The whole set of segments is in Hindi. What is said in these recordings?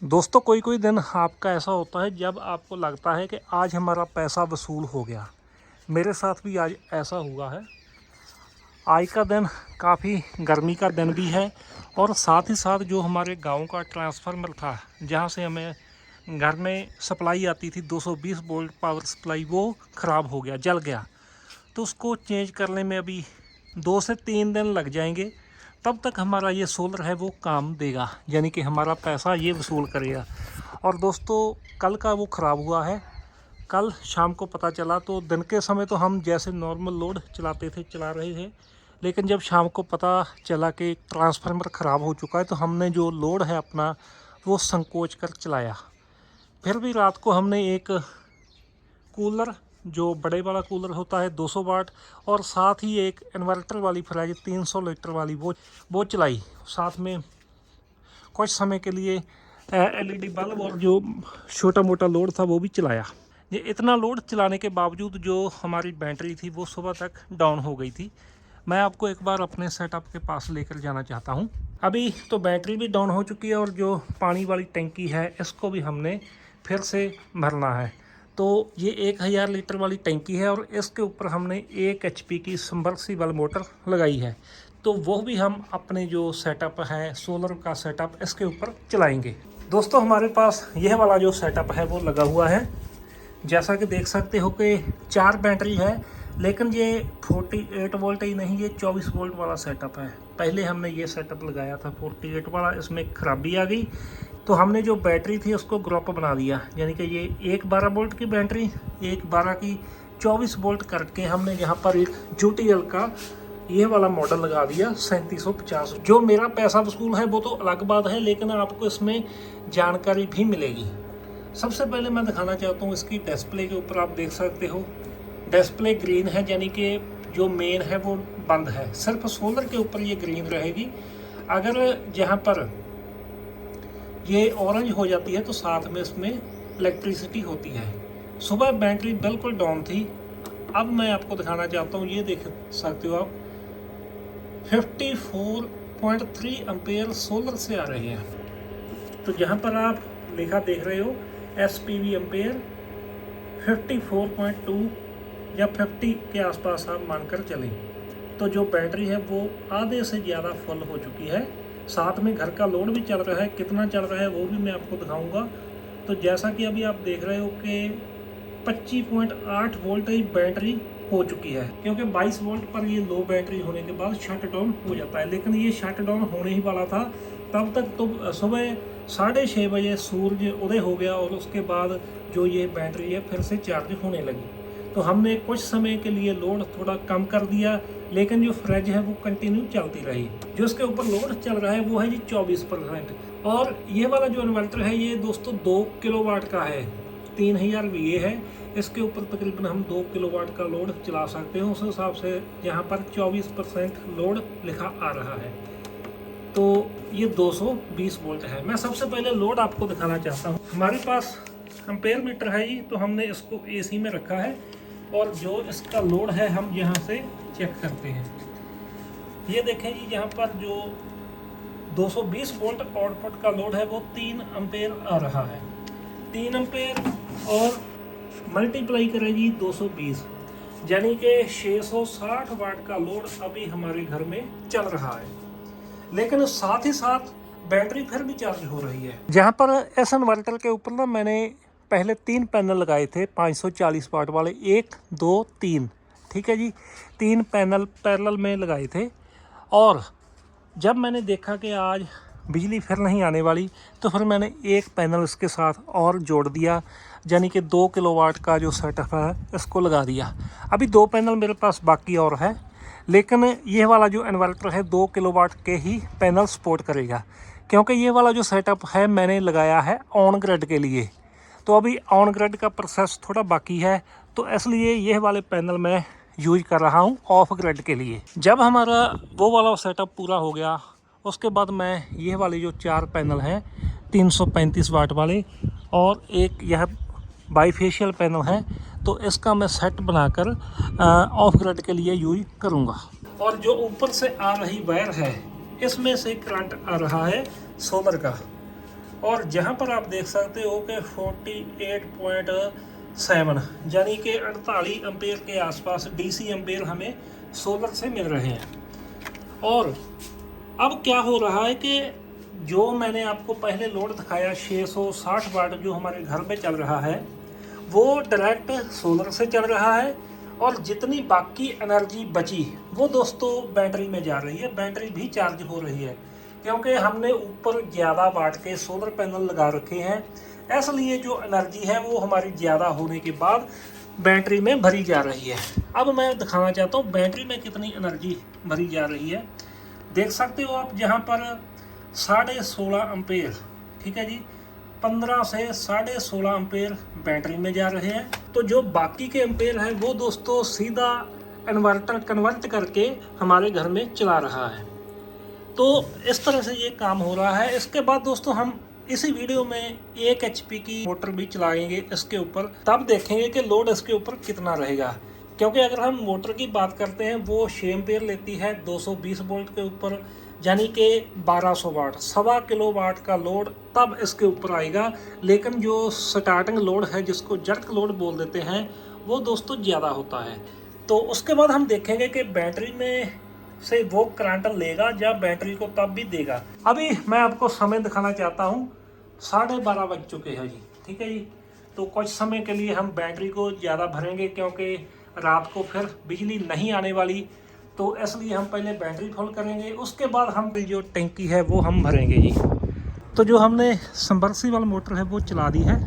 दोस्तों कोई कोई दिन आपका ऐसा होता है जब आपको लगता है कि आज हमारा पैसा वसूल हो गया। मेरे साथ भी आज ऐसा हुआ है। आज का दिन काफ़ी गर्मी का दिन भी है और साथ ही साथ जो हमारे गांव का ट्रांसफार्मर था, जहां से हमें घर में सप्लाई आती थी 220 वोल्ट पावर सप्लाई, वो ख़राब हो गया, जल गया। तो उसको चेंज करने में अभी 2 से 3 दिन लग जाएंगे। तब तक हमारा ये सोलर है वो काम देगा, यानी कि हमारा पैसा ये वसूल करेगा। और दोस्तों कल का वो ख़राब हुआ है। कल शाम को पता चला, तो दिन के समय तो हम जैसे नॉर्मल लोड चला रहे थे, लेकिन जब शाम को पता चला कि ट्रांसफार्मर ख़राब हो चुका है, तो हमने जो लोड है अपना वो संकोच कर चलाया। फिर भी रात को हमने एक कूलर, जो बड़े वाला कूलर होता है 200 वाट, और साथ ही एक इन्वर्टर वाली फ्रिज 300 लीटर वाली, वो चलाई। साथ में कुछ समय के लिए एलईडी बल्ब और जो छोटा मोटा लोड था वो भी चलाया। ये इतना लोड चलाने के बावजूद जो हमारी बैटरी थी वो सुबह तक डाउन हो गई थी। मैं आपको एक बार अपने सेटअप के पास लेकर जाना चाहता हूँ। अभी तो बैटरी भी डाउन हो चुकी है और जो पानी वाली टंकी है इसको भी हमने फिर से भरना है। तो ये 1000 लीटर वाली टंकी है और इसके ऊपर हमने 1 HP की सबमर्सिबल मोटर लगाई है। तो वो भी हम अपने जो सेटअप है सोलर का सेटअप इसके ऊपर चलाएंगे। दोस्तों हमारे पास यह वाला जो सेटअप है वो लगा हुआ है। जैसा कि देख सकते हो कि 4 बैटरी है, लेकिन ये 48 वोल्ट ही नहीं, ये 24 वोल्ट वाला सेटअप है। पहले हमने ये सेटअप लगाया था 48 वाला, इसमें खराबी आ गई, तो हमने जो बैटरी थी उसको ग्रुप बना दिया। यानी कि ये एक 12 वोल्ट की बैटरी, एक 12 की 24 वोल्ट करके हमने यहाँ पर एक यूटीएल का ये वाला मॉडल लगा दिया 3750। जो मेरा पैसा वसूल है वो तो अलग बात है, लेकिन आपको इसमें जानकारी भी मिलेगी। सबसे पहले मैं दिखाना चाहता हूँ इसकी डिस्प्ले के ऊपर। आप देख सकते हो डिस्प्ले ग्रीन है, यानी कि जो मेन है वो बंद है। सिर्फ सोलर के ऊपर ये ग्रीन रहेगी। अगर जहाँ पर ये ऑरेंज हो जाती है तो साथ में इसमें इलेक्ट्रिसिटी होती है। सुबह बैटरी बिल्कुल डाउन थी। अब मैं आपको दिखाना चाहता हूँ, ये देख सकते हो आप 54.3 एम्पेयर सोलर से आ रहे हैं। तो जहाँ पर आप लिखा देख रहे हो SPV एम्पेयर 54.2 या 50 के आसपास आप मानकर चलें। तो जो बैटरी है वो आधे से ज़्यादा फुल हो चुकी है। साथ में घर का लोड भी चल रहा है, कितना चल रहा है वो भी मैं आपको दिखाऊंगा। तो जैसा कि अभी आप देख रहे हो कि 25.8 वोल्ट ही बैटरी हो चुकी है, क्योंकि 22 वोल्ट पर ये लो बैटरी होने के बाद शट डाउन हो जाता है। लेकिन ये शट डाउन होने ही वाला था, तब तक तो सुबह 6:30 बजे सूरज उदय हो गया और उसके बाद जो ये बैटरी है फिर से चार्ज होने लगी। तो हमने कुछ समय के लिए लोड थोड़ा कम कर दिया, लेकिन जो फ्रिज है वो कंटिन्यू चलती रही। जो इसके ऊपर लोड चल रहा है वो है जी 24%। और ये वाला जो इन्वर्टर है ये दोस्तों 2 किलोवाट का है, 3000 VA है। इसके ऊपर तकरीबन हम 2 किलोवाट का लोड चला सकते हैं। उस हिसाब से यहाँ पर 24% लोड लिखा आ रहा है। तो ये 220 वोल्ट है। मैं सबसे पहले लोड आपको दिखाना चाहता हूँ। हमारे पास एम्पेयर मीटर है जी, तो हमने इसको AC में रखा है और जो इसका लोड है हम यहाँ से चेक करते हैं। ये देखें जी, यहाँ पर जो 220 वोल्ट आउटपुट का लोड है वो 3 एम्पेयर आ रहा है। 3 एम्पेयर और मल्टीप्लाई करें जी 220, यानी कि 660 वाट का लोड अभी हमारे घर में चल रहा है। लेकिन साथ ही साथ बैटरी फिर भी चार्ज हो रही है। जहाँ पर इस इन्वर्टर के ऊपर ना मैंने पहले 3 पैनल लगाए थे 540 वाट वाले, 1 2 3, ठीक है जी। 3 पैनल पैरेलल में लगाए थे, और जब मैंने देखा कि आज बिजली फिर नहीं आने वाली, तो फिर मैंने एक पैनल इसके साथ और जोड़ दिया, यानी कि 2 किलोवाट का जो सेटअप है इसको लगा दिया। अभी 2 पैनल मेरे पास बाकी और है, लेकिन ये वाला जो इन्वर्टर है 2 किलोवाट के ही पैनल सपोर्ट करेगा, क्योंकि ये वाला जो सेटअप है मैंने लगाया है ऑन ग्रिड के लिए। तो अभी ऑन ग्रिड का प्रोसेस थोड़ा बाकी है, तो इसलिए ये वाले पैनल मैं यूज कर रहा हूँ ऑफ ग्रिड के लिए। जब हमारा वो वाला सेटअप पूरा हो गया, उसके बाद मैं ये वाले जो 4 पैनल हैं 335 वाट वाले और एक यह बाईफेशियल पैनल है, तो इसका मैं सेट बनाकर ऑफ ग्रिड के लिए यूज करूँगा। और जो ऊपर से आ रही वायर है इसमें से करंट आ रहा है सोलर का, और जहाँ पर आप देख सकते हो कि 48.7 यानी कि 48 एम्पेयर के आसपास DC एम्पेयर हमें सोलर से मिल रहे हैं। और अब क्या हो रहा है कि जो मैंने आपको पहले लोड दिखाया 660 वाट जो हमारे घर में चल रहा है वो डायरेक्ट सोलर से चल रहा है, और जितनी बाकी एनर्जी बची वो दोस्तों बैटरी में जा रही है, बैटरी भी चार्ज हो रही है, क्योंकि हमने ऊपर ज़्यादा वाट के सोलर पैनल लगा रखे हैं, इसलिए जो एनर्जी है वो हमारी ज़्यादा होने के बाद बैटरी में भरी जा रही है। अब मैं दिखाना चाहता हूँ बैटरी में कितनी एनर्जी भरी जा रही है। देख सकते हो आप जहाँ पर 16.5 एम्पेयर, ठीक है जी, 15 से 16.5 एम्पेयर बैटरी में जा रहे हैं। तो जो बाकी के एम्पेयर है वो दोस्तों सीधा इन्वर्टर कन्वर्ट करके हमारे घर में चला रहा है। तो इस तरह से ये काम हो रहा है। इसके बाद दोस्तों हम इसी वीडियो में 1 HP की मोटर भी चलाएंगे इसके ऊपर, तब देखेंगे कि लोड इसके ऊपर कितना रहेगा। क्योंकि अगर हम मोटर की बात करते हैं वो 6 एम्पेयर लेती है 220 वोल्ट के ऊपर, यानी कि 1200 वाट, 1.25 किलोवाट का लोड तब इसके ऊपर आएगा। लेकिन जो स्टार्टिंग लोड है जिसको जर्क लोड बोल देते हैं वो दोस्तों ज़्यादा होता है। तो उसके बाद हम देखेंगे कि बैटरी में से वो करंट लेगा या बैटरी को तब भी देगा। अभी मैं आपको समय दिखाना चाहता हूँ, 12:30 बज चुके हैं जी, ठीक है जी। तो कुछ समय के लिए हम बैटरी को ज़्यादा भरेंगे क्योंकि रात को फिर बिजली नहीं आने वाली, तो इसलिए हम पहले बैटरी फुल करेंगे, उसके बाद हम जो टंकी है वो हम भरेंगे जी। तो जो हमने सबमर्सिबल मोटर है वो चला दी है।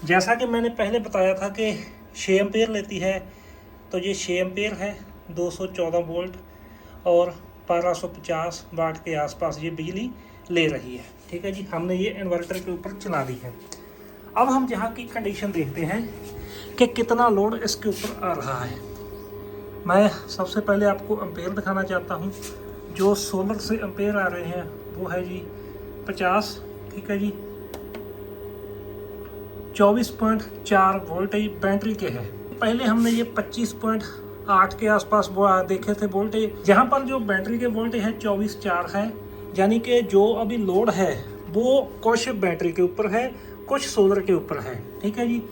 जैसा कि मैंने पहले बताया था कि 6 एम्पेयर लेती है, तो ये 6 एम्पेयर है, 214 वोल्ट और 1250 वाट के आसपास ये बिजली ले रही है, ठीक है जी। हमने ये इन्वर्टर के ऊपर चला दी है। अब हम यहाँ की कंडीशन देखते हैं कि कितना लोड इसके ऊपर आ रहा है। मैं सबसे पहले आपको एम्पेयर दिखाना चाहता हूँ। जो सोलर से एम्पेयर आ रहे हैं वो है जी 50, ठीक है जी, 24.4 वोल्ट बैटरी के है। पहले हमने ये 25.8 के आसपास वो देखे थे वोल्टेज, जहाँ पर जो बैटरी के वोल्टेज है 24.4 है, यानी कि जो अभी लोड है वो कुछ बैटरी के ऊपर है कुछ सोलर के ऊपर है, ठीक है जी।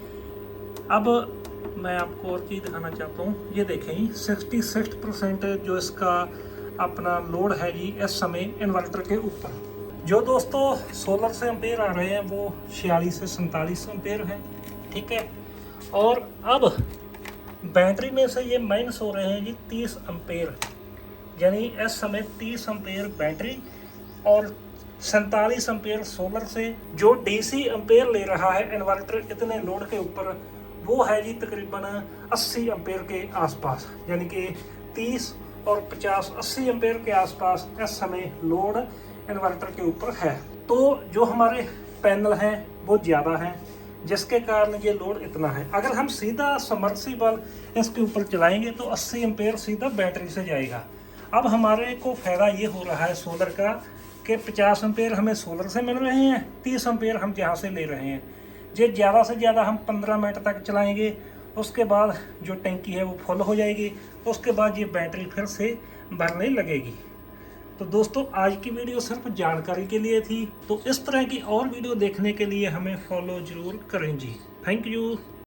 अब मैं आपको और चीज़ दिखाना चाहता हूँ, ये देखें जी 66% जो इसका अपना लोड है जी इस समय इन्वर्टर के ऊपर। जो दोस्तों सोलर से एम्पेयर आ रहे हैं वो 46 से 47 एम्पेयर है, ठीक है। और अब बैटरी में से ये माइनस हो रहे हैं जी 30 एम्पेयर, यानी इस समय 30 एम्पेयर बैटरी और 47 एम्पेयर सोलर से। जो DC एम्पेयर ले रहा है इन्वर्टर इतने लोड के ऊपर वो है जी तकरीबन 80 एम्पेयर के आसपास, यानी कि 30 और 50 80 एम्पेयर के आसपास इस समय लोड इन्वर्टर के ऊपर है। तो जो हमारे पैनल हैं वो ज़्यादा हैं जिसके कारण ये लोड इतना है। अगर हम सीधा सबमर्सिबल इसके ऊपर चलाएंगे तो 80 एम्पेयर सीधा बैटरी से जाएगा। अब हमारे को फ़ायदा ये हो रहा है सोलर का कि 50 एम्पेयर हमें सोलर से मिल रहे हैं, 30 एम्पेयर हम जहाँ से ले रहे हैं। ये ज़्यादा से ज़्यादा हम 15 मिनट तक चलाएंगे, उसके बाद जो टंकी है वो फुल हो जाएगी, उसके बाद ये बैटरी फिर से भरने लगेगी। तो दोस्तों आज की वीडियो सिर्फ जानकारी के लिए थी, तो इस तरह की और वीडियो देखने के लिए हमें फॉलो ज़रूर करें जी। Thank you.